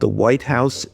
The White House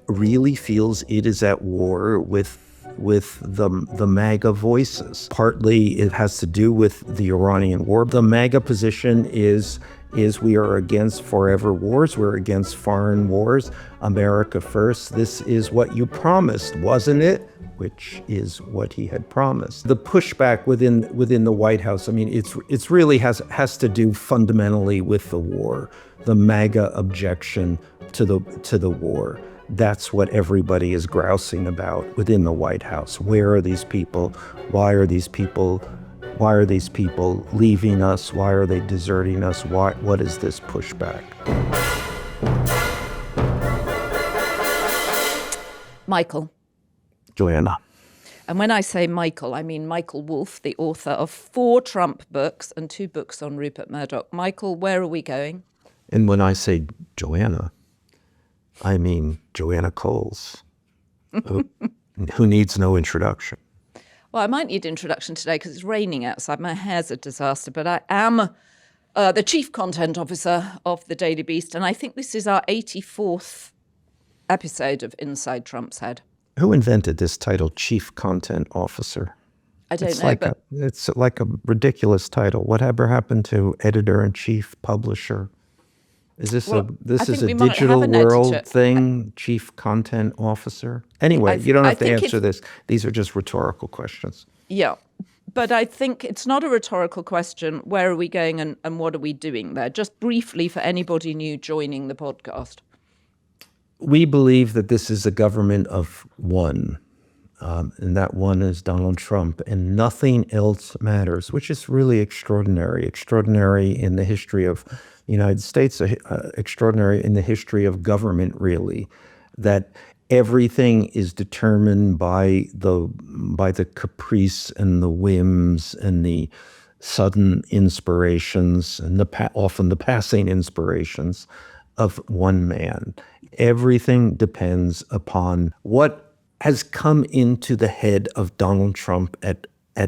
really feels it is at war with the MAGA voices. Partly it has to do with the Iranian war. The MAGA position is we are against forever wars. We're against foreign wars. America first. This is what you promised, wasn't it? Which is what he had promised. The pushback within the White House, I mean, it's really has to do fundamentally with the war. The MAGA objection to the war. That's what everybody is grousing about within the White House. Where are these people? Why are these people leaving us? Why are they deserting us? What is this pushback? Michael. Joanna. And when I say Michael, I mean Michael Wolff, the author of 4 Trump books and 2 books on Rupert Murdoch. Michael, where are we going? And when I say Joanna, I mean Joanna Coles, who needs no introduction. Well, I might need introduction today because it's raining outside. My hair's a disaster, but I am the chief content officer of the Daily Beast, and I think this is our 84th episode of Inside Trump's Head. Who invented this title, Chief Content Officer? I don't know, it's like a ridiculous title. Whatever happened to editor-in-chief, publisher? Is this a digital world thing, Chief Content Officer? Anyway, you don't have to answer this. These are just rhetorical questions. Yeah, but I think it's not a rhetorical question. Where are we going and what are we doing there? Just briefly for anybody new joining the podcast. We believe that this is a government of one, and that one is Donald Trump, and nothing else matters, which is really extraordinary in the history of the United States, extraordinary in the history of government, really, that everything is determined by the caprice and the whims and the sudden inspirations and often the passing inspirations of one man. Everything depends upon what has come into the head of Donald Trump at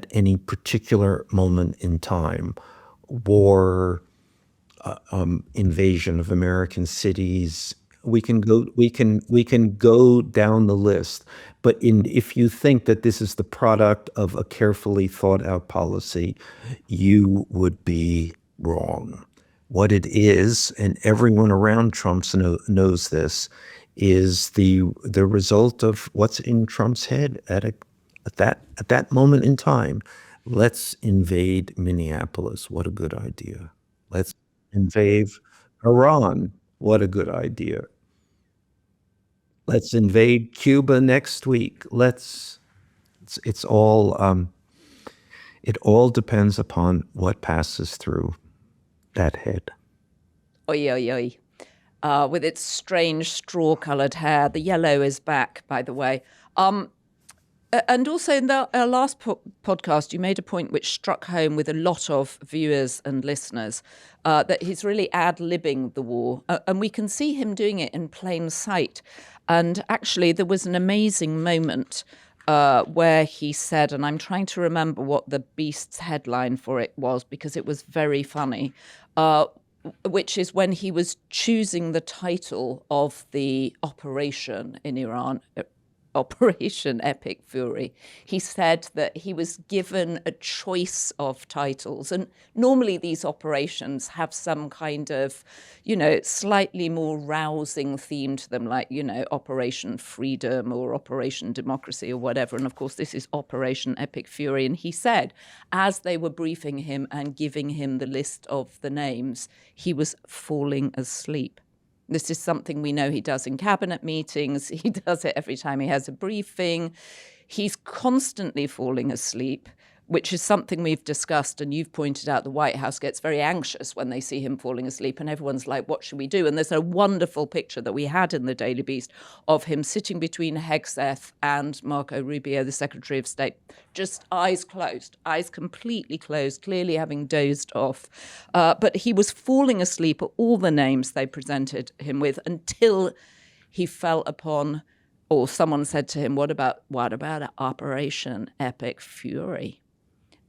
any particular moment in time. War, invasion of American cities. We can go down the list. But if you think that this is the product of a carefully thought out policy, you would be wrong. What it is, and everyone around Trump knows this, is the result of what's in Trump's head at that moment in time. Let's invade Minneapolis. What a good idea. Let's invade Iran. What a good idea. Let's invade Cuba next week. It all depends upon what passes through that head. Oy, oy, oy. With its strange straw-coloured hair. The yellow is back, by the way. And also in our last podcast, you made a point which struck home with a lot of viewers and listeners, that he's really ad-libbing the war. And we can see him doing it in plain sight. And actually, there was an amazing moment where he said, and I'm trying to remember what the Beast's headline for it was because it was very funny, which is when he was choosing the title of the operation in Iran, Operation Epic Fury. He said that he was given a choice of titles. And normally these operations have some kind of, slightly more rousing theme to them, like, Operation Freedom or Operation Democracy or whatever. And of course, this is Operation Epic Fury. And he said, as they were briefing him and giving him the list of the names, he was falling asleep. This is something we know he does in cabinet meetings. He does it every time he has a briefing. He's constantly falling asleep, which is something we've discussed. And you've pointed out the White House gets very anxious when they see him falling asleep. And everyone's like, what should we do? And there's a wonderful picture that we had in the Daily Beast of him sitting between Hegseth and Marco Rubio, the Secretary of State, just eyes closed, eyes completely closed, clearly having dozed off. But he was falling asleep at all the names they presented him with until he fell upon, or someone said to him, what about Operation Epic Fury?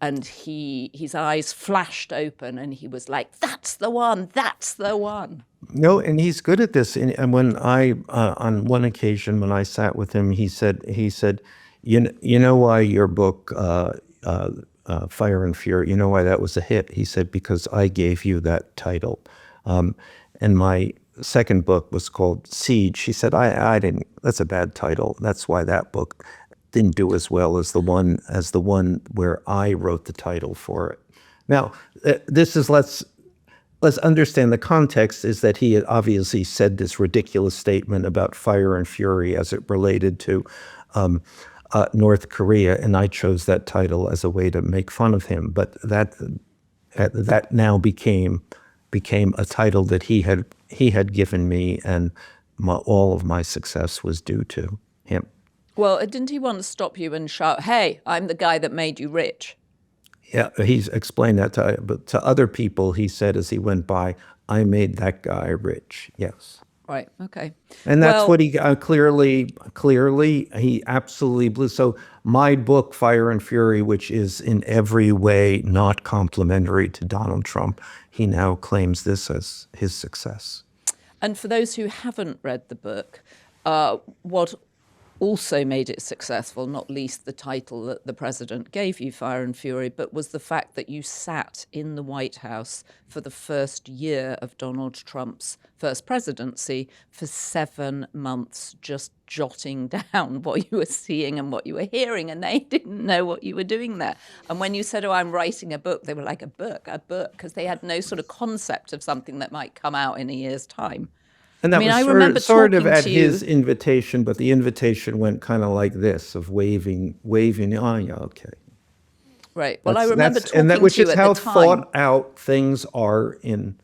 and his eyes flashed open, and he was like, "That's the one. That's the one." No, and he's good at this. And when on one occasion when I sat with him, he said, you know why your book, Fire and Fury, you know why that was a hit? He said, because I gave you that title. And my second book was called Siege. He said, I didn't, that's a bad title. That's why that book didn't do as well as the one where I wrote the title for it. Now, let's understand the context is that he had obviously said this ridiculous statement about Fire and Fury as it related to North Korea, and I chose that title as a way to make fun of him. But that now became a title that he had given me, and all of my success was due to him. Well, didn't he want to stop you and shout, "Hey, I'm the guy that made you rich"? Yeah, he's explained that to other people. He said as he went by, I made that guy rich. Yes. Right. Okay. And that's what he clearly, he absolutely blew. So my book, Fire and Fury, which is in every way not complimentary to Donald Trump, he now claims this as his success. And for those who haven't read the book, what also made it successful, not least the title that the president gave you, Fire and Fury, but was the fact that you sat in the White House for the first year of Donald Trump's first presidency for 7 months, just jotting down what you were seeing and what you were hearing, and they didn't know what you were doing there. And when you said, "Oh, I'm writing a book," they were like, a book, because they had no sort of concept of something that might come out in a year's time. And that I was remember sort of talking at to you- his invitation, but the invitation went kind of like this, of waving. Oh, yeah, okay. Right. Well, I remember talking which to you is at how the time. thought out things are in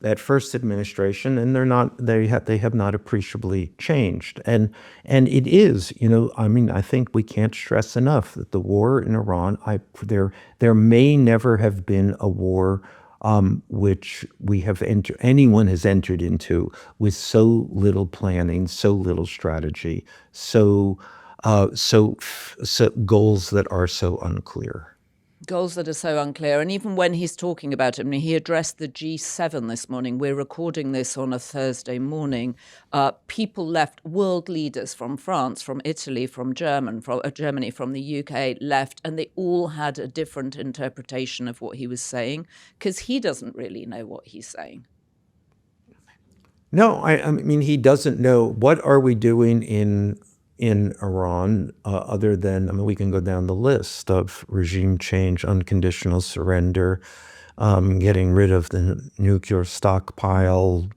that first administration, and they have not appreciably changed. And it is, I think we can't stress enough that the war in Iran, there may never have been a war which anyone has entered into with so little planning, so little strategy, so goals that are so unclear. Goals that are so unclear. And even when he's talking about it, he addressed the G7 this morning. We're recording this on a Thursday morning. People left, world leaders from France, from Italy, from Germany, from the UK left, and they all had a different interpretation of what he was saying, because he doesn't really know what he's saying. No, I mean, he doesn't know. What are we doing in Iran, other than, we can go down the list of regime change, unconditional surrender, getting rid of the nuclear stockpile.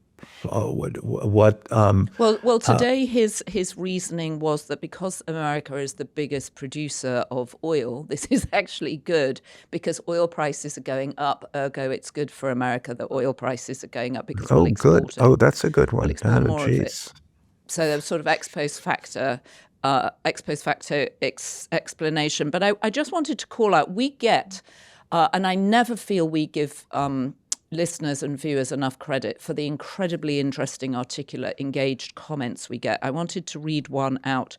Well, today his reasoning was that because America is the biggest producer of oil, this is actually good because oil prices are going up. Ergo, it's good for America that oil prices are going up because we'll export good. it. Oh, that's a good one. We'll export more of it. So there was sort of ex post facto explanation. But I just wanted to call out, we get, and I never feel we give listeners and viewers enough credit for the incredibly interesting, articulate, engaged comments we get. I wanted to read one out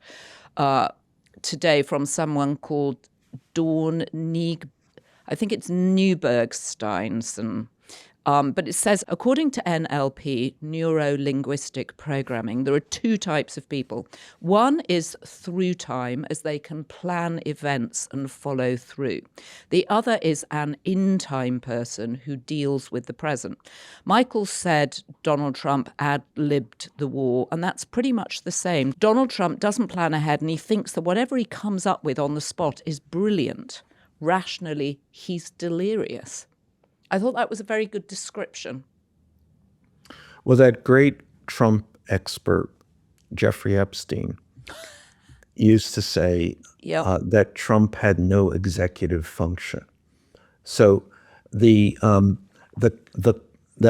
today from someone called Dawn I think it's Newbergsteinson. But it says, according to NLP, neuro-linguistic programming, there are two types of people. One is through time, as they can plan events and follow through. The other is an in-time person who deals with the present. Michael said Donald Trump ad-libbed the war, and that's pretty much the same. Donald Trump doesn't plan ahead, and he thinks that whatever he comes up with on the spot is brilliant. Rationally, he's delirious. I thought that was a very good description. Well, that great Trump expert, Jeffrey Epstein, used to say that Trump had no executive function. So that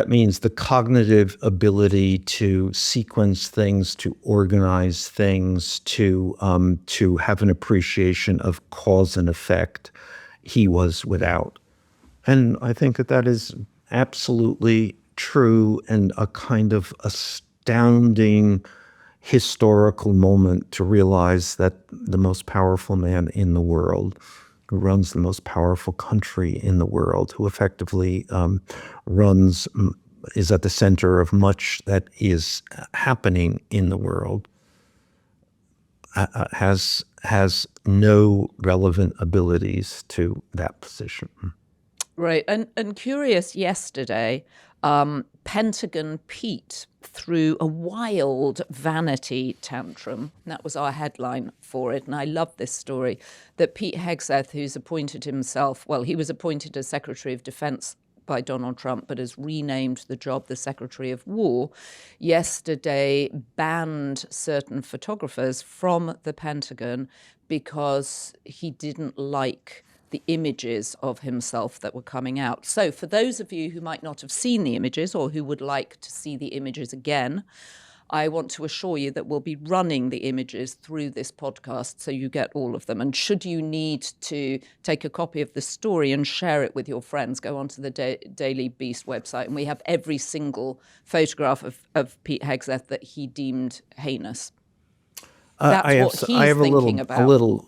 means the cognitive ability to sequence things, to organize things, to have an appreciation of cause and effect, he was without. And I think that is absolutely true, and a kind of astounding historical moment to realize that the most powerful man in the world who runs the most powerful country in the world, who effectively is at the center of much that is happening in the world, has no relevant abilities to that position. Right. And curious, yesterday, Pentagon Pete threw a wild vanity tantrum. That was our headline for it. And I love this story, that Pete Hegseth, who's appointed himself, well, he was appointed as Secretary of Defense by Donald Trump, but has renamed the job the Secretary of War, yesterday banned certain photographers from the Pentagon because he didn't like the images of himself that were coming out. So for those of you who might not have seen the images or who would like to see the images again, I want to assure you that we'll be running the images through this podcast so you get all of them. And should you need to take a copy of the story and share it with your friends, go onto the Daily Beast website, and we have every single photograph of Pete Hegseth that he deemed heinous. That's what he's thinking about. A little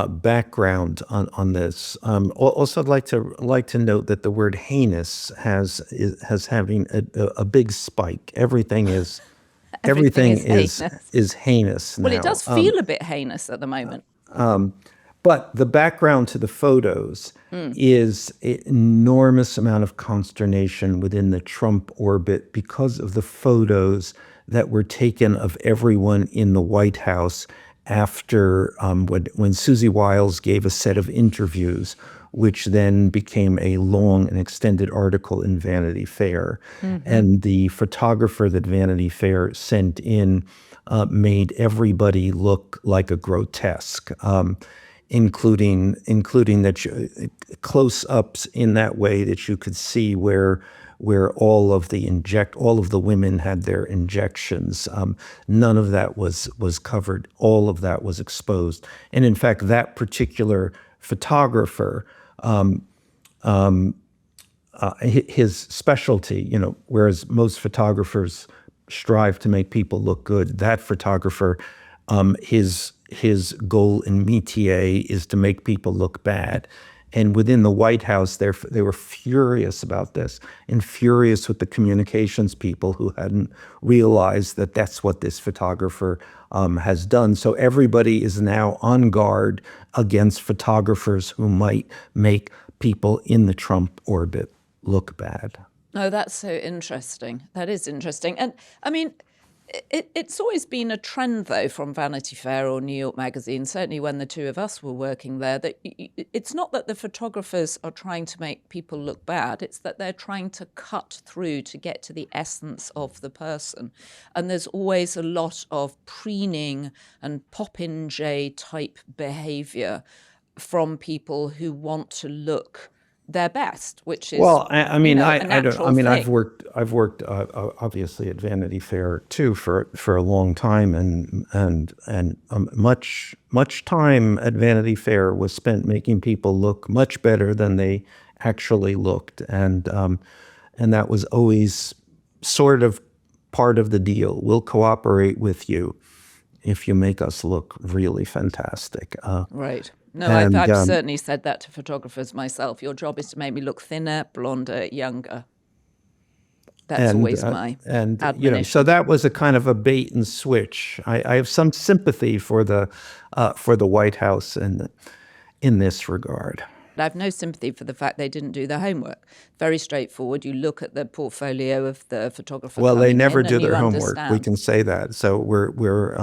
background on this. Also, I'd like to note that the word heinous has having a big spike. Everything is heinous now. Well, it does feel a bit heinous at the moment. But the background to the photos is an enormous amount of consternation within the Trump orbit because of the photos that were taken of everyone in the White House after when Susie Wiles gave a set of interviews, which then became a long and extended article in Vanity Fair. And the photographer that Vanity Fair sent in made everybody look like a grotesque, including that close-ups in that way that you could see where all of the women had their injections. None of that was covered. All of that was exposed. And in fact, that particular photographer, his specialty, whereas most photographers strive to make people look good, that photographer, his goal in métier is to make people look bad. And within the White House, they were furious about this, and furious with the communications people who hadn't realized that that's what this photographer has done. So everybody is now on guard against photographers who might make people in the Trump orbit look bad. Oh, that's so interesting. That is interesting. And I mean, it's always been a trend, though, from Vanity Fair or New York Magazine, certainly when the two of us were working there, that it's not that the photographers are trying to make people look bad, it's that they're trying to cut through to get to the essence of the person. And there's always a lot of preening and Popinjay type behavior from people who want to look their best, which is I mean, I've worked obviously at Vanity Fair too for a long time, and much time at Vanity Fair was spent making people look much better than they actually looked, and that was always sort of part of the deal. We'll cooperate with you if you make us look really fantastic. Right. No, I've certainly said that to photographers myself. Your job is to make me look thinner, blonder, younger. That's always my admonition. So that was a kind of a bait and switch. I have some sympathy for the White House in this regard. I have no sympathy for the fact they didn't do their homework. Very straightforward. You look at the portfolio of the photographer. Well, they never do their homework. We can say that. So we're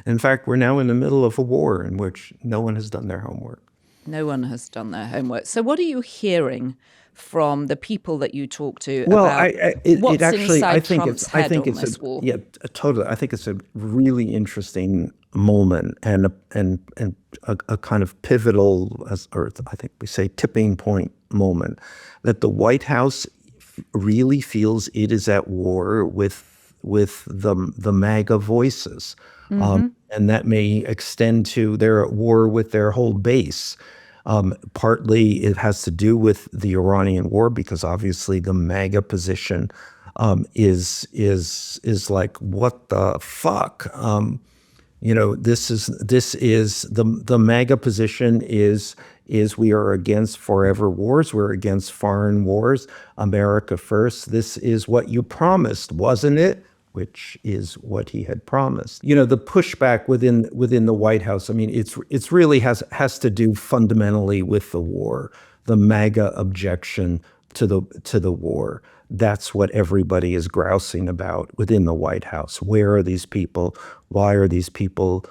in fact, we're now in the middle of a war in which no one has done their homework. No one has done their homework. So what are you hearing from the people that you talk to well, about what's inside Trump's head on this war? Yeah, totally. I think it's a really interesting moment and a kind of pivotal, or I think we say tipping point moment, that the White House really feels it is at war with the MAGA voices. And that may extend to they're at war with their whole base. Partly it has to do with the Iranian war, because obviously the MAGA position is like, what the fuck? This is the MAGA position is we are against forever wars. We're against foreign wars. America first. This is what you promised, wasn't it? Which is what he had promised. The pushback within the White House. I mean, it's really has to do fundamentally with the war. The MAGA objection to the war. That's what everybody is grousing about within the White House. Where are these people? Why are these people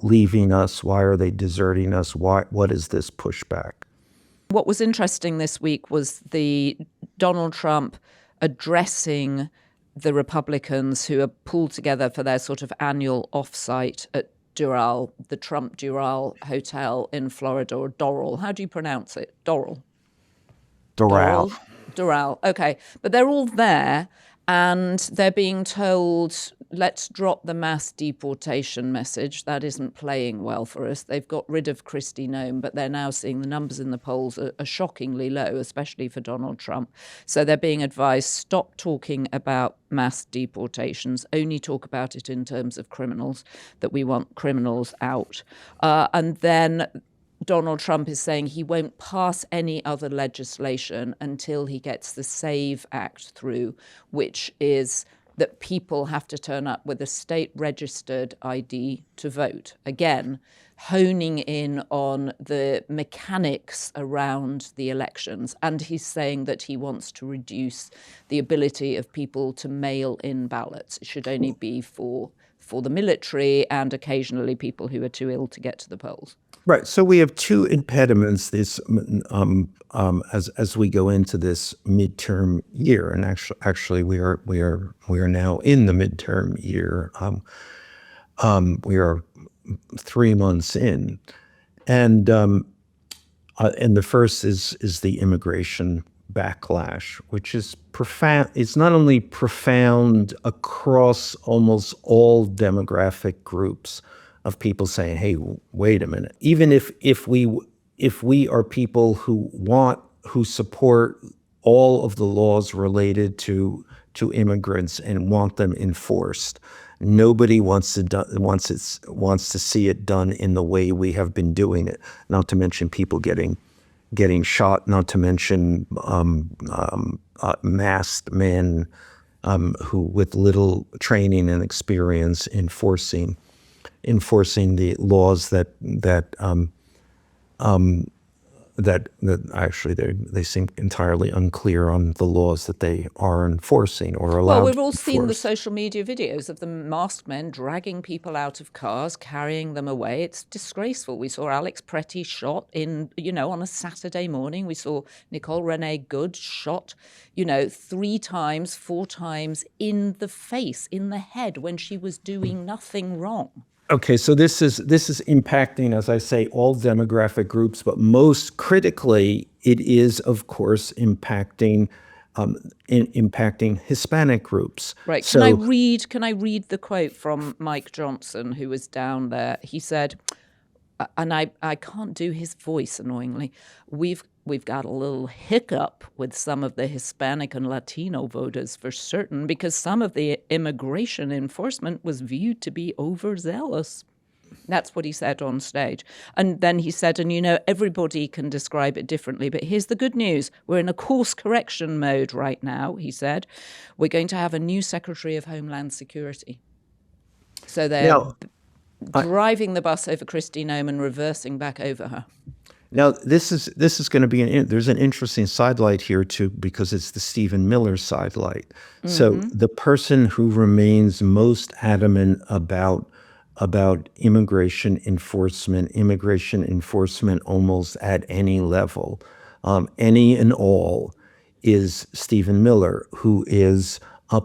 leaving us? Why are they deserting us? What is this pushback? What was interesting this week was the Donald Trump addressing the Republicans who are pulled together for their sort of annual offsite at Doral, the Trump Doral Hotel in Florida, or Doral. How do you pronounce it? Doral. Doral. Okay. But they're all there and they're being told, let's drop the mass deportation message. That isn't playing well for us. They've got rid of Kristi Noem, but they're now seeing the numbers in the polls are shockingly low, especially for Donald Trump. So they're being advised, stop talking about mass deportations, only talk about it in terms of criminals, that we want criminals out. And then Donald Trump is saying he won't pass any other legislation until he gets the SAVE Act through, which is that people have to turn up with a state-registered ID to vote. Again, honing in on the mechanics around the elections. And he's saying that he wants to reduce the ability of people to mail in ballots. It should only be for the military and occasionally people who are too ill to get to the polls. Right. So we have two impediments as we go into this midterm year, and actually we are now in the midterm year. We are 3 months in, and the first is the immigration backlash, which is profound. It's not only profound across almost all demographic groups of people saying, "Hey, wait a minute." Even if we are people who support all of the laws related to immigrants and want them enforced, nobody wants to see it done in the way we have been doing it. Not to mention people getting shot. Not to mention masked men who with little training and experience enforcing the laws that actually they seem entirely unclear on the laws that they are enforcing or allowed. Well, we've all seen the social media videos of the masked men dragging people out of cars, carrying them away. It's disgraceful. We saw Alex Pretty shot on a Saturday morning. We saw Nicole Renee Good shot, 3 times, 4 times in the face, in the head, when she was doing nothing wrong. Okay, so this is impacting, as I say, all demographic groups, but most critically, it is, of course, impacting Hispanic groups. Right. So, can I read the quote from Mike Johnson, who was down there? He said, and I can't do his voice annoyingly, we've got a little hiccup with some of the Hispanic and Latino voters for certain, because some of the immigration enforcement was viewed to be overzealous. That's what he said on stage. And then he said, everybody can describe it differently, but here's the good news. We're in a course correction mode right now, he said. We're going to have a new Secretary of Homeland Security. So they're driving the bus over Kristi Noem and reversing back over her. Now, this is going to be there's an interesting sidelight here too, because it's the Stephen Miller sidelight. Mm-hmm. So the person who remains most adamant about immigration enforcement almost at any level, any and all, is Stephen Miller, who is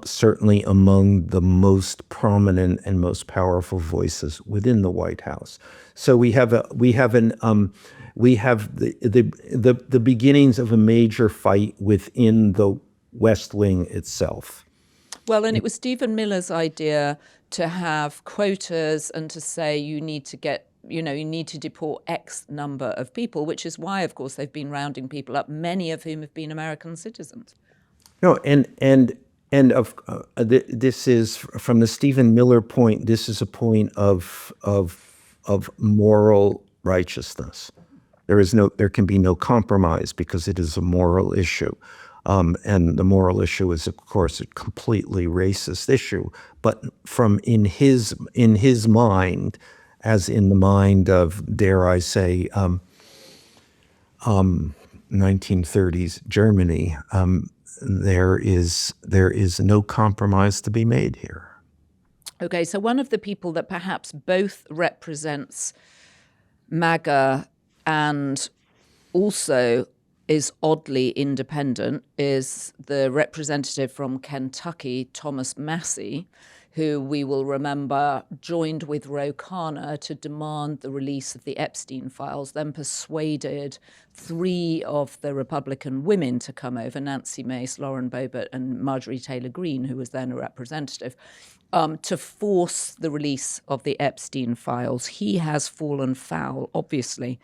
certainly among the most prominent and most powerful voices within the White House. So we have the beginnings of a major fight within the West Wing itself. Well, and it was Stephen Miller's idea to have quotas and to say you need to deport X number of people, which is why, of course, they've been rounding people up, many of whom have been American citizens. No, and And this is from the Stephen Miller point. This is a point of moral righteousness. There can be no compromise because it is a moral issue, and the moral issue is, of course, a completely racist issue. But from in his mind, as in the mind of, dare I say, 1930s Germany, there is no compromise to be made here. Okay, so one of the people that perhaps both represents MAGA and also is oddly independent is the representative from Kentucky, Thomas Massie, who we will remember joined with Ro Khanna to demand the release of the Epstein files, then persuaded 3 of the Republican women to come over, Nancy Mace, Lauren Boebert, and Marjorie Taylor Greene, who was then a representative, to force the release of the Epstein files. He has fallen foul, obviously,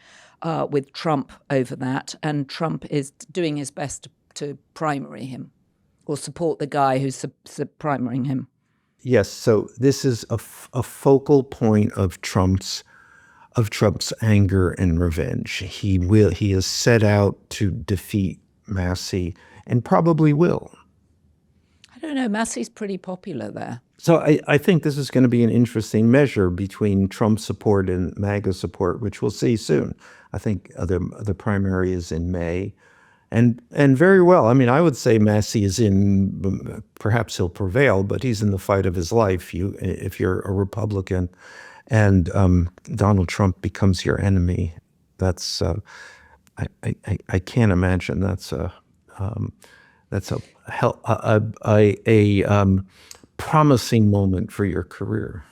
with Trump over that, and Trump is doing his best to primary him or support the guy who's primarying him. Yes, so this is a focal point of Trump's anger and revenge. He has set out to defeat Massie and probably will. I don't know. Massie's pretty popular there. So I think this is going to be an interesting measure between Trump support and MAGA support, which we'll see soon. I think the primary is in May. And very well. I mean, I would say Massie is in, perhaps he'll prevail, but he's in the fight of his life. If you're a Republican and Donald Trump becomes your enemy, that's, I can't imagine that's a promising moment for your career.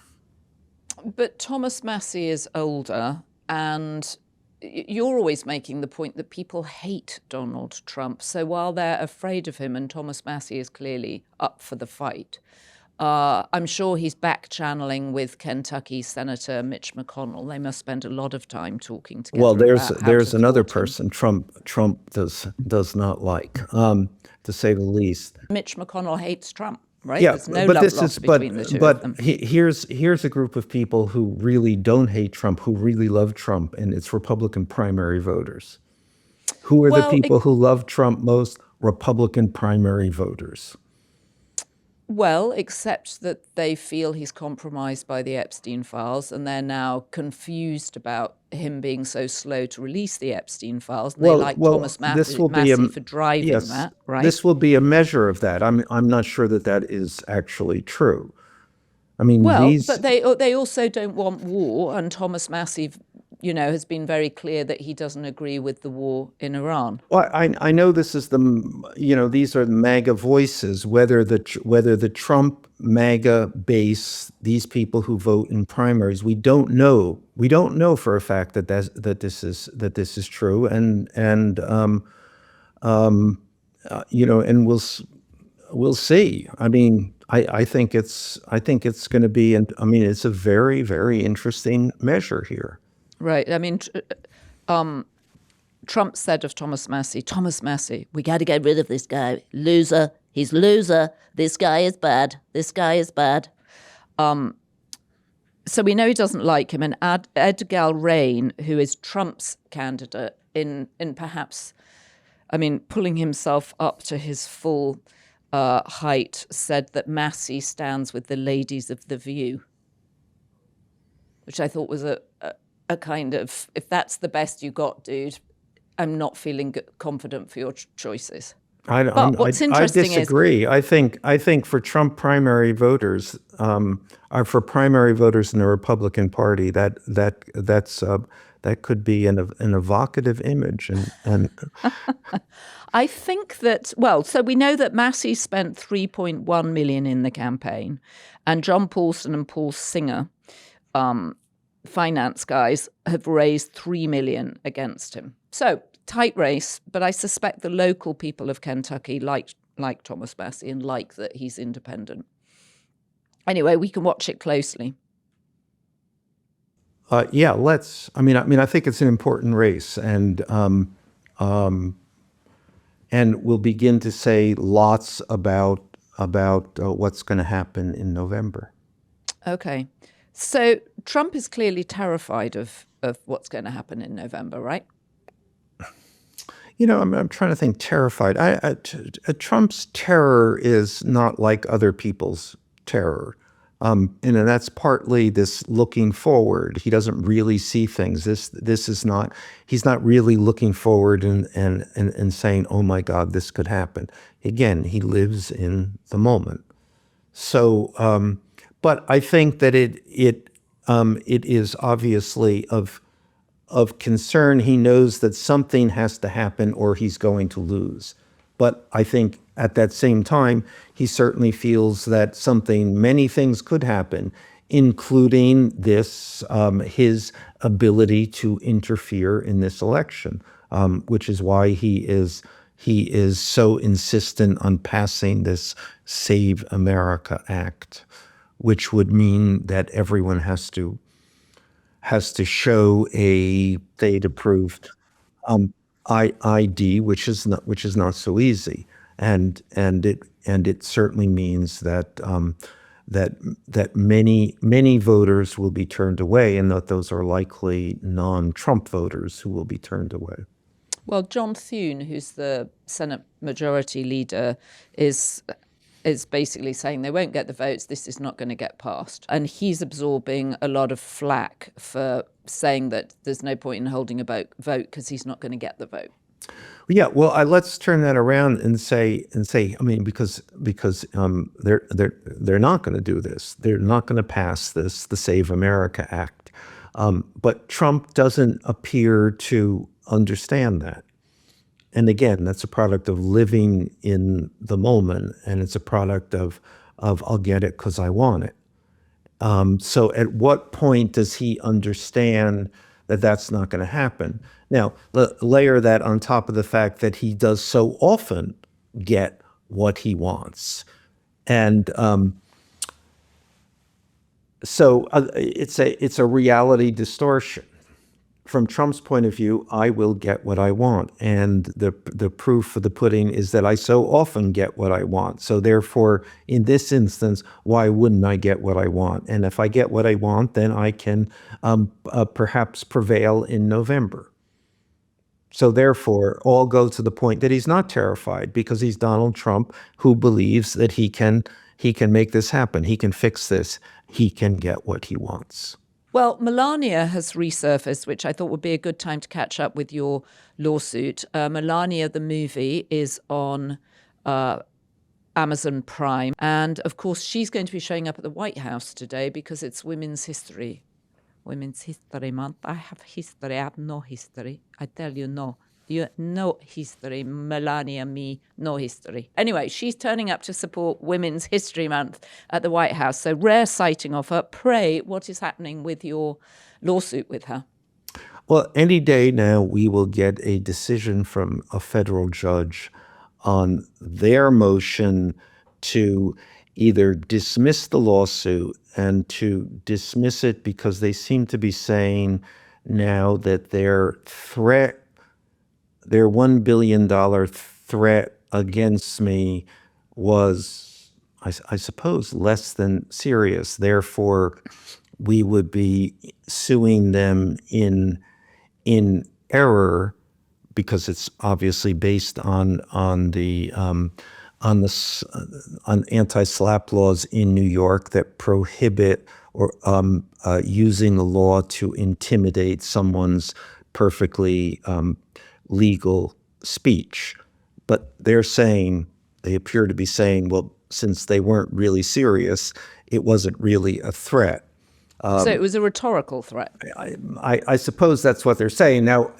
But Thomas Massie is older, and you're always making the point that people hate Donald Trump. So while they're afraid of him, and Thomas Massie is clearly up for the fight, I'm sure he's back channeling with Kentucky Senator Mitch McConnell. They must spend a lot of time talking together. Well, there's another person Trump does not like, to say the least. Mitch McConnell hates Trump. Right? Yeah, There's no love lost between the two of them. Here's a group of people who really don't hate Trump, who really love Trump, and it's Republican primary voters. Who are the people who love Trump most? Republican primary voters. Well, except that they feel he's compromised by the Epstein files, and they're now confused about him being so slow to release the Epstein files. And they like Thomas Massie for driving that, right? This will be a measure of that. I'm not sure that is actually true. I mean, but they also don't want war, and Thomas Massie, has been very clear that he doesn't agree with the war in Iran. Well, I know this is these are the MAGA voices, whether the Trump MAGA base, these people who vote in primaries, we don't know. We don't know for a fact that this is true, and we'll see. I mean, I think it's going to be, it's a very, very interesting measure here. Right. I mean, Trump said of Thomas Massie, we got to get rid of this guy. Loser. He's loser. This guy is bad. This guy is bad. So we know he doesn't like him. And Ed Galrain, who is Trump's candidate in perhaps, pulling himself up to his full height, said that Massie stands with the ladies of The View, which I thought was a kind of, if that's the best you got, dude, I'm not feeling confident for your choices. I disagree. I think for Trump primary voters, or for primary voters in the Republican Party, that could be an evocative image. And I think that, so we know that Massie spent $3.1 million in the campaign, and John Paulson and Paul Singer, finance guys, have raised $3 million against him. So tight race, but I suspect the local people of Kentucky like Thomas Massie and like that he's independent. Anyway, we can watch it closely. Let's. I think it's an important race, and we'll begin to say lots about about what's going to happen in November. Okay. So Trump is clearly terrified of what's going to happen in November, right? I'm trying to think. Terrified. Trump's terror is not like other people's terror. And that's partly this looking forward. He doesn't really see things. This is not. He's not really looking forward and saying, "Oh my God, this could happen." Again, he lives in the moment. So, but I think that it is obviously of concern. He knows that something has to happen or he's going to lose. But I think at that same time, he certainly feels that many things could happen, including his ability to interfere in this election, which is why he is so insistent on passing this Save America Act, which would mean that everyone has to show a state-approved ID, which is not so easy, and it certainly means that that many voters will be turned away, and that those are likely non-Trump voters who will be turned away. Well, John Thune, who's the Senate Majority Leader, is basically saying they won't get the votes, this is not going to get passed. And he's absorbing a lot of flack for saying that there's no point in holding a vote because he's not going to get the vote. Yeah, well, let's turn that around and say, I mean, because they're not going to do this. They're not going to pass the Save America Act. But Trump doesn't appear to understand that. And again, that's a product of living in the moment, and it's a product of I'll get it because I want it. So at what point does he understand that that's not going to happen? Now, layer that on top of the fact that he does so often get what he wants. And so it's a reality distortion. From Trump's point of view, I will get what I want. And the proof for the pudding is that I so often get what I want. So therefore, in this instance, why wouldn't I get what I want? And if I get what I want, then I can perhaps prevail in November. So therefore, all go to the point that he's not terrified, because he's Donald Trump, who believes that he can make this happen. He can fix this. He can get what he wants. Well, Melania has resurfaced, which I thought would be a good time to catch up with your lawsuit. Melania, the movie, is on Amazon Prime. And of course, she's going to be showing up at the White House today because it's Women's History Month. I have history. I have no history. I tell you, no. You no history. Melania, me, no history. Anyway, she's turning up to support Women's History Month at the White House. So rare sighting of her. Pray, what is happening with your lawsuit with her? Well, any day now we will get a decision from a federal judge on their motion to either dismiss the lawsuit, and to dismiss it because they seem to be saying now that their $1 billion threat against me was, I suppose, less than serious. Therefore, we would be suing them in error, because it's obviously based on anti-SLAPP laws in New York that prohibit or using the law to intimidate someone's perfectly legal speech. But they appear to be saying, well, since they weren't really serious, it wasn't really a threat. So it was a rhetorical threat. I suppose that's what they're saying. Now,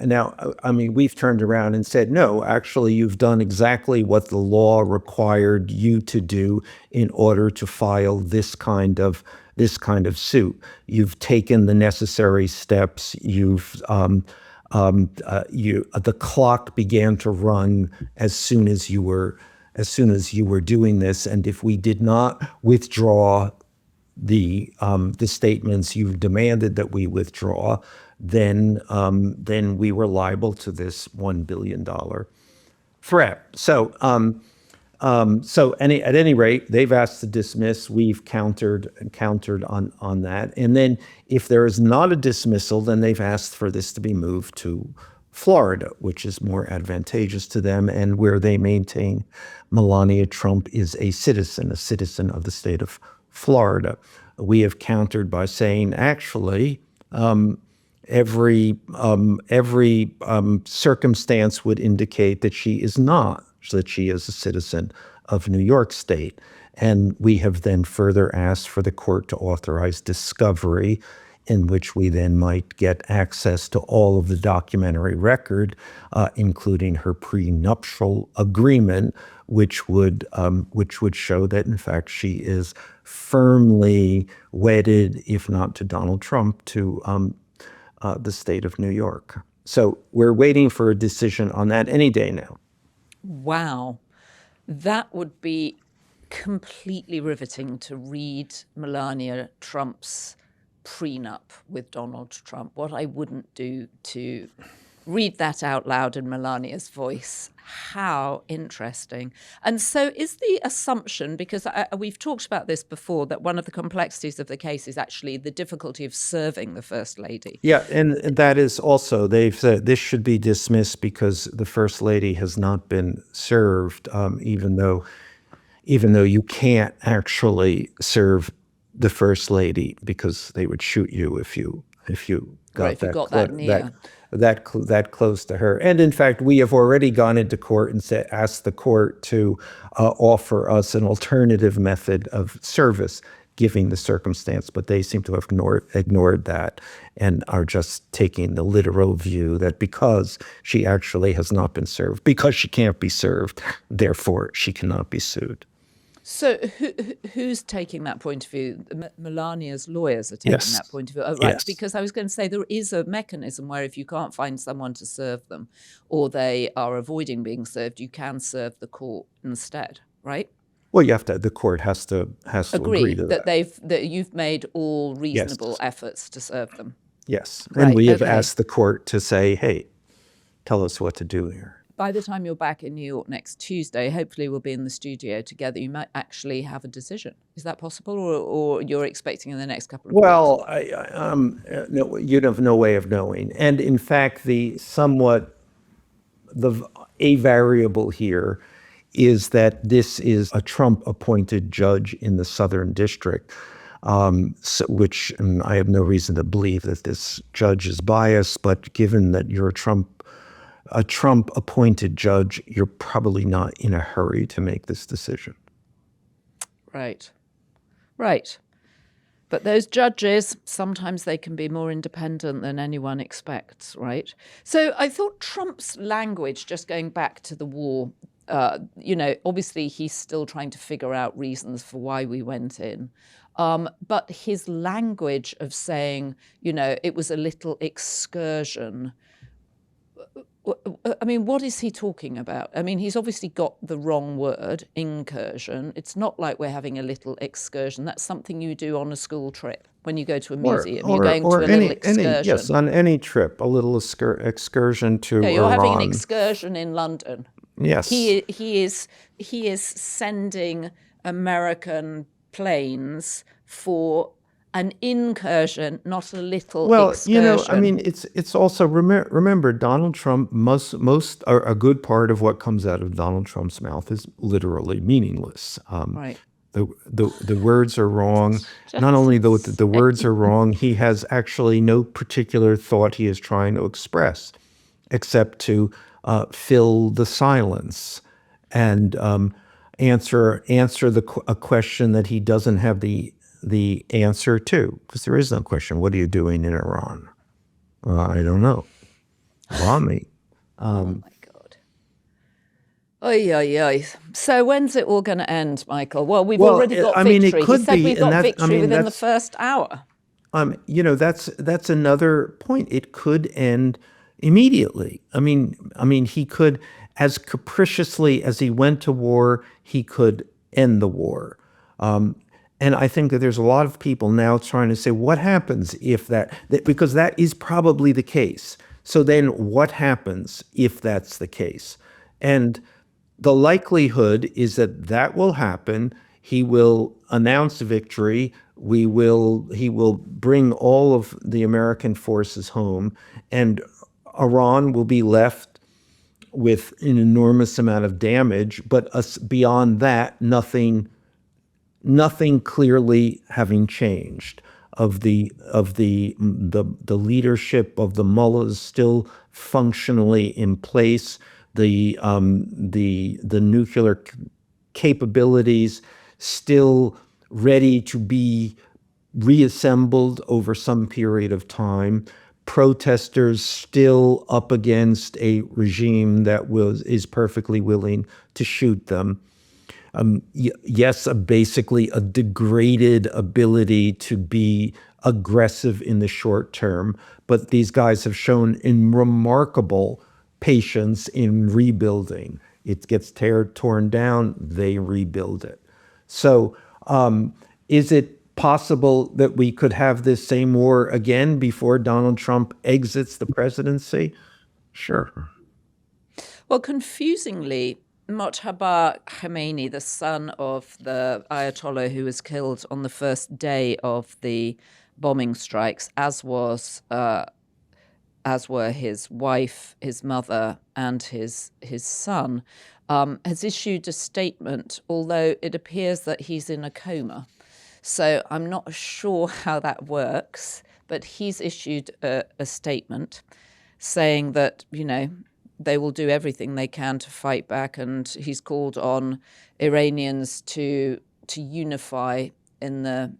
I mean, we've turned around and said, no, actually, you've done exactly what the law required you to do in order to file this kind of suit. You've taken the necessary steps. The clock began to run as soon as you were doing this. And if we did not withdraw the statements you've demanded that we withdraw, then we were liable to this $1 billion threat. So At any rate, they've asked to dismiss. We've countered on that. And then if there is not a dismissal, then they've asked for this to be moved to Florida, which is more advantageous to them, and where they maintain Melania Trump is a citizen of the state of Florida. We have countered by saying, actually, every circumstance would indicate that she is not, that she is a citizen of New York State. And we have then further asked for the court to authorize discovery, in which we then might get access to all of the documentary record, including her prenuptial agreement, which would show that, in fact, she is firmly wedded, if not to Donald Trump, to the state of New York. So we're waiting for a decision on that any day now. Wow. That would be completely riveting to read Melania Trump's prenup with Donald Trump. What I wouldn't do to read that out loud in Melania's voice. How interesting. And so is the assumption, because we've talked about this before, that one of the complexities of the case is actually the difficulty of serving the First Lady. Yeah, and that is also, they've said this should be dismissed because the First Lady has not been served, even though you can't actually serve the First Lady because they would shoot you if you got that close to her. And in fact, we have already gone into court and asked the court to offer us an alternative method of service, given the circumstance, but they seem to have ignored that and are just taking the literal view that because she actually has not been served, because she can't be served, therefore she cannot be sued. So who's taking that point of view? Melania's lawyers are taking that point of view. Oh, right. Yes. Because I was going to say there is a mechanism where if you can't find someone to serve them or they are avoiding being served, you can serve the court instead, right? Well, the court has to agree to that. That you've made all reasonable efforts to serve them. Yes. Right. And we have asked the court to say, hey, tell us what to do here. By the time you're back in New York next Tuesday, hopefully we'll be in the studio together. You might actually have a decision. Is that possible, or you're expecting in the next couple of weeks? Well, no, you'd have no way of knowing. And in fact, a variable here is that this is a Trump-appointed judge in the Southern District, which I have no reason to believe that this judge is biased. But given that you're a Trump-appointed judge, you're probably not in a hurry to make this decision. Right. But those judges, sometimes they can be more independent than anyone expects, right? So I thought Trump's language, just going back to the war, obviously he's still trying to figure out reasons for why we went in. But his language of saying, it was a little excursion, I mean, what is he talking about? I mean, he's obviously got the wrong word, incursion. It's not like we're having a little excursion. That's something you do on a school trip. When you go to a museum, you're going to a little excursion. Yes, on any trip, a little excursion to Iran. You're having an excursion in London. Yes. He is sending American planes for an incursion, not a little excursion. I mean, it's also remember Donald Trump. A good part of what comes out of Donald Trump's mouth is literally meaningless. Right. The words are wrong. Not only the words are wrong, he has actually no particular thought he is trying to express, except to fill the silence and answer a question that he doesn't have the answer to, because there is no question. What are you doing in Iran? I don't know. Want me? Oh my God. Oy, oy, oy. So when's it all going to end, Michael? Well, we've already got victory. It could he said be, we've got victory within the first hour. That's another point. It could end immediately. I mean, he could, as capriciously as he went to war, he could end the war. And I think that there's a lot of people now trying to say, what happens if because that is probably the case. So then what happens if that's the case? And the likelihood is that that will happen. He will announce victory. He will bring all of the American forces home, and Iran will be left with an enormous amount of damage. But beyond that, nothing clearly having changed. The leadership of the mullahs still functionally in place. The nuclear capabilities still ready to be reassembled over some period of time. Protesters still up against a regime that is perfectly willing to shoot them. Yes, basically a degraded ability to be aggressive in the short term, but these guys have shown in remarkable patience in rebuilding. It gets torn down, they rebuild it. So is it possible that we could have this same war again before Donald Trump exits the presidency? Sure. Well, confusingly, Mojtaba Khomeini, the son of the Ayatollah who was killed on the first day of the bombing strikes, as were his wife, his mother, and his son, has issued a statement, although it appears that he's in a coma. So I'm not sure how that works, but he's issued a statement saying that, they will do everything they can to fight back, and he's called on Iranians to unify in the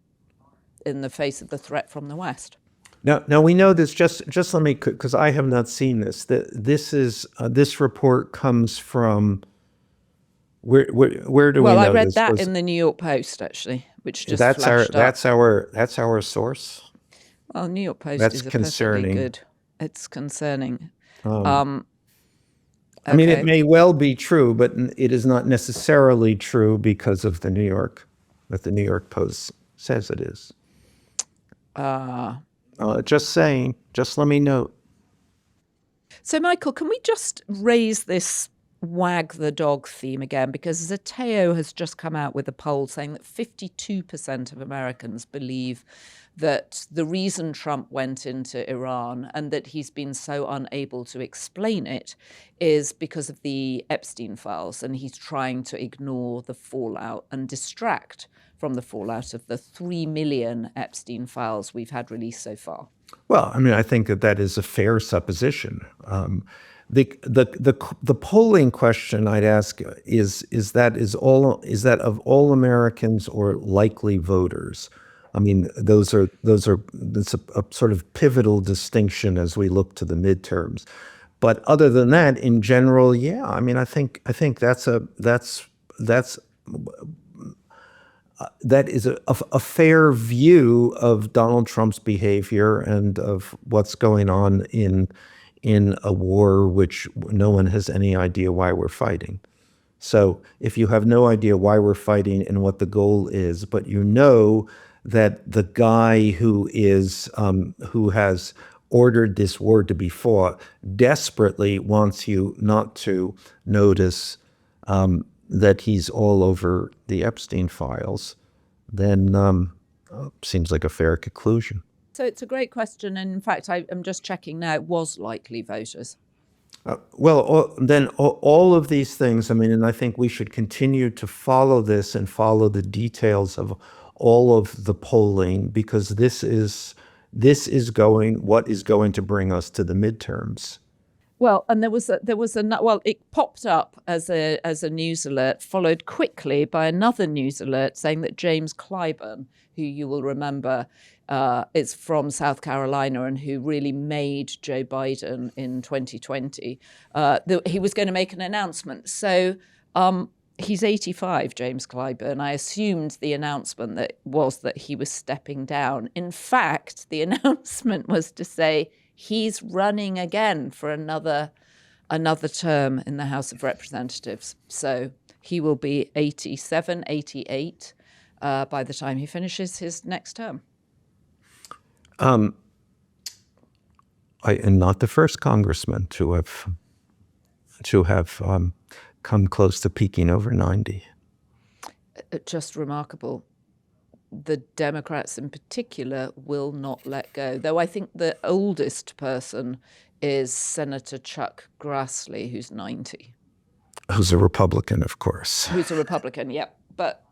face of the threat from the West. Now we know this. Just let me, because I have not seen this. This report comes from where do we know? Well, I read this? that in the New York Post, actually, which just that's flashed up. That's our source. Well, New York Post That's is concerning. perfectly good. It's concerning. I mean, it may well be true, but it is not necessarily true because of the New York Post says it is. Just saying. Just let me know. So, Michael, can we just raise this wag the dog theme again? Because Zateo has just come out with a poll saying that 52% of Americans believe that the reason Trump went into Iran and that he's been so unable to explain it is because of the Epstein files, and he's trying to ignore the fallout and distract from the fallout of the 3 million Epstein files we've had released so far. Well, I mean, I think that is a fair supposition. The polling question I'd ask is that of all Americans or likely voters? I mean, that's a sort of pivotal distinction as we look to the midterms. But other than that, in general, yeah, I mean, I think that is a fair view of Donald Trump's behavior and of what's going on in a war which no one has any idea why we're fighting. So if you have no idea why we're fighting and what the goal is, but you know that the guy who has ordered this war to be fought desperately wants you not to notice that he's all over the Epstein files, then seems like a fair conclusion. So it's a great question. And in fact, I'm just checking now, it was likely voters. Then all of these things, I mean, and I think we should continue to follow this and follow the details of all of the polling, because this is what is going to bring us to the midterms. Well, and it popped up as a news alert, followed quickly by another news alert saying that James Clyburn, who you will remember is from South Carolina and who really made Joe Biden in 2020, he was going to make an announcement. So he's 85, James Clyburn. I assumed the announcement that he was stepping down. In fact, the announcement was to say he's running again for another term in the House of Representatives. So he will be 87, 88 by the time he finishes his next term. I am not the first congressman to have come close to peaking over 90. Just remarkable. The Democrats in particular will not let go, though I think the oldest person is Senator Chuck Grassley, who's 90. Who's a Republican, of course. Who's a Republican, yep. But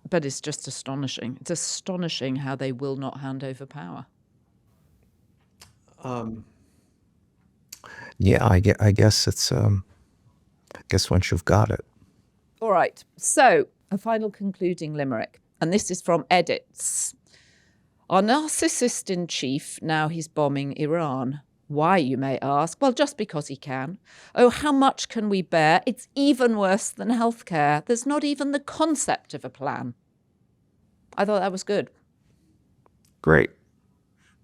but it's just astonishing. It's astonishing how they will not hand over power. Yeah, I guess it's, I guess once you've got it. All right. So a final concluding limerick, and this is from Edits. Our narcissist in chief, now he's bombing Iran. Why, you may ask? Well, just because he can. Oh, how much can we bear? It's even worse than healthcare. There's not even the concept of a plan. I thought that was good. Great.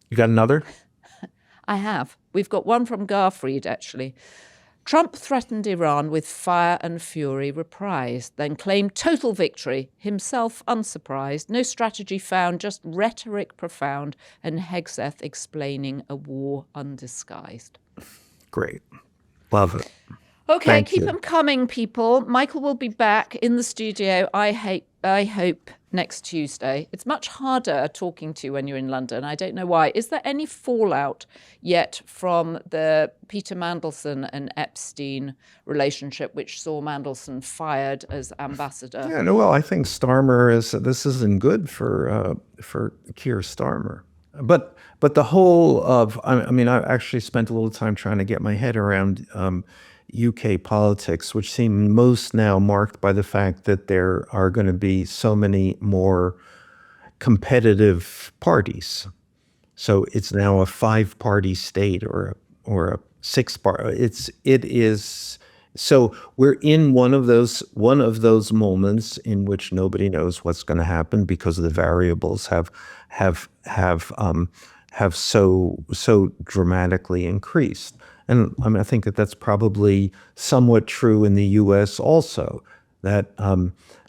You got another? I have. We've got one from Garfried, actually. Trump threatened Iran with fire and fury reprised, then claimed total victory, himself unsurprised, no strategy found, just rhetoric profound, and Hegseth explaining a war undisguised. Great. Love it. Okay, Thank keep you. them coming, people. Michael will be back in the studio, I hope, next Tuesday. It's much harder talking to you when you're in London. I don't know why. Is there any fallout yet from the Peter Mandelson and Epstein relationship, which saw Mandelson fired as ambassador? Yeah, no, well, I think this isn't good for Keir Starmer. But the whole of, I mean, I actually spent a little time trying to get my head around UK politics, which seem most now marked by the fact that there are going to be so many more competitive parties. So it's now a 5-party state or a 6-party. It is. So we're in one of those moments in which nobody knows what's going to happen because the variables have so dramatically increased. And I mean, I think that's probably somewhat true in the U.S. also, that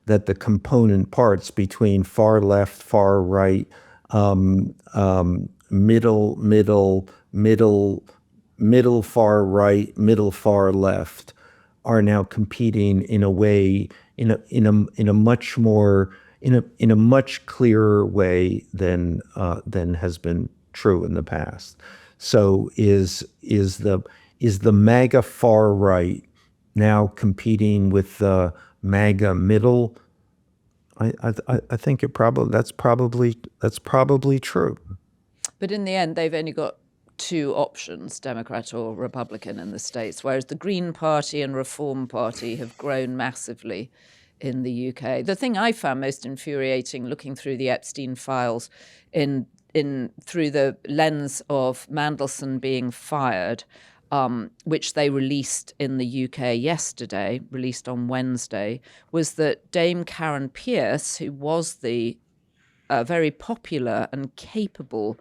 the component parts between far left, far right, middle, far right, middle, far left, are now competing in a way, in a much more, in a much clearer way than has been true in the past. So is the MAGA far right now competing with the MAGA middle? I think that's probably true. But in the end, they've only got 2 options, Democrat or Republican, in the States, whereas the Green Party and Reform Party have grown massively in the UK. The thing I found most infuriating looking through the Epstein files through the lens of Mandelson being fired, which they released in the UK yesterday, released on Wednesday, was that Dame Karen Pierce, who was the very popular and capable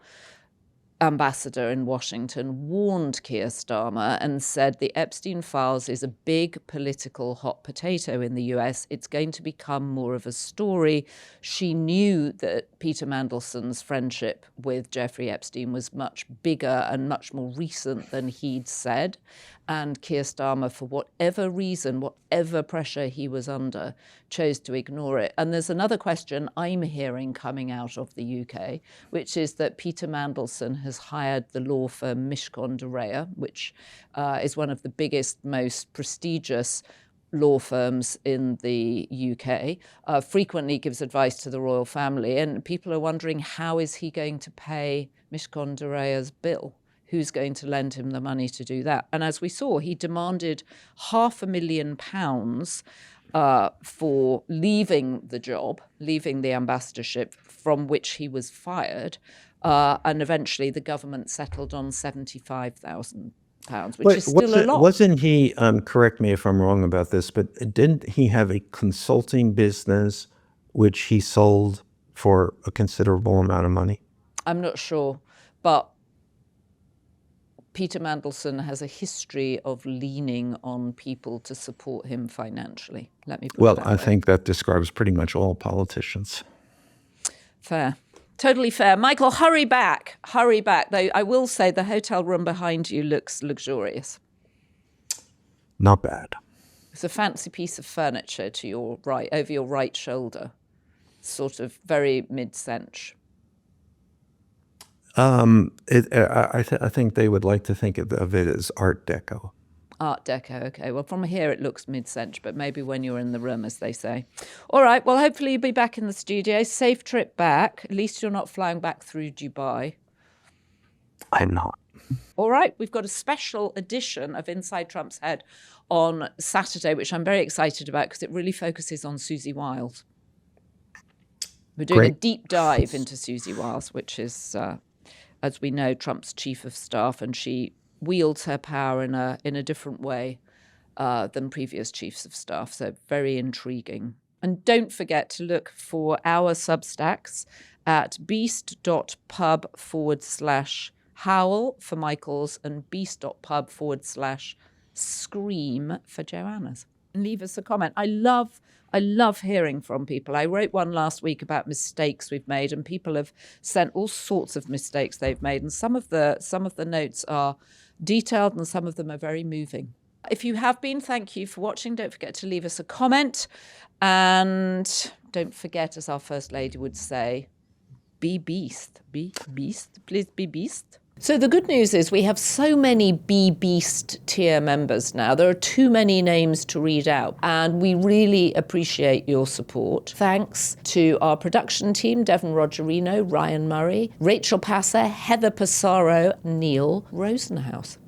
ambassador in Washington, warned Keir Starmer and said the Epstein files is a big political hot potato in the US. It's going to become more of a story. She knew that Peter Mandelson's friendship with Jeffrey Epstein was much bigger and much more recent than he'd said. And Keir Starmer, for whatever reason, whatever pressure he was under, chose to ignore it. And there's another question I'm hearing coming out of the UK, which is that Peter Mandelson has hired the law firm Mishcon de Reya, which is one of the biggest, most prestigious law firms in the UK, frequently gives advice to the royal family. And people are wondering, how is he going to pay Mishcon de Reya's bill? Who's going to lend him the money to do that? And as we saw, he demanded £500,000 for leaving the job, leaving the ambassadorship from which he was fired. And eventually the government settled on £75,000, which is still a lot. Wasn't he, correct me if I'm wrong about this, but didn't he have a consulting business which he sold for a considerable amount of money? I'm not sure, but Peter Mandelson has a history of leaning on people to support him financially. Let me put it that way. I think that describes pretty much all politicians. Fair. Totally fair. Michael, hurry back. Hurry back. Though I will say the hotel room behind you looks luxurious. Not bad. It's a fancy piece of furniture to your right, over your right shoulder, sort of very mid-century. I think they would like to think of it as Art Deco. Art Deco, okay. Well, from here it looks mid-century, but maybe when you're in the room, as they say. All right, well, hopefully you'll be back in the studio. Safe trip back. At least you're not flying back through Dubai. I'm not. All right, we've got a special edition of Inside Trump's Head on Saturday, which I'm very excited about because it really focuses on Susie Wiles. We're doing a deep dive into Susie Wiles, which is, as we know, Trump's chief of staff, and she wields her power in a different way than previous chiefs of staff. So very intriguing. And don't forget to look for our Substacks at beast.pub/Howl for Michael's and beast.pub/Scream for Joanna's. And leave us a comment. I love hearing from people. I wrote one last week about mistakes we've made, and people have sent all sorts of mistakes they've made. And some of the notes are detailed and some of them are very moving. If you have been, thank you for watching. Don't forget to leave us a comment. And don't forget, as our First Lady would say, be beast. Be beast. Please be beast. So the good news is we have so many Be Beast tier members now. There are too many names to read out, and we really appreciate your support. Thanks to our production team, Devon Rogerino, Ryan Murray, Rachel Passer, Heather Passaro, Neil Rosenhouse.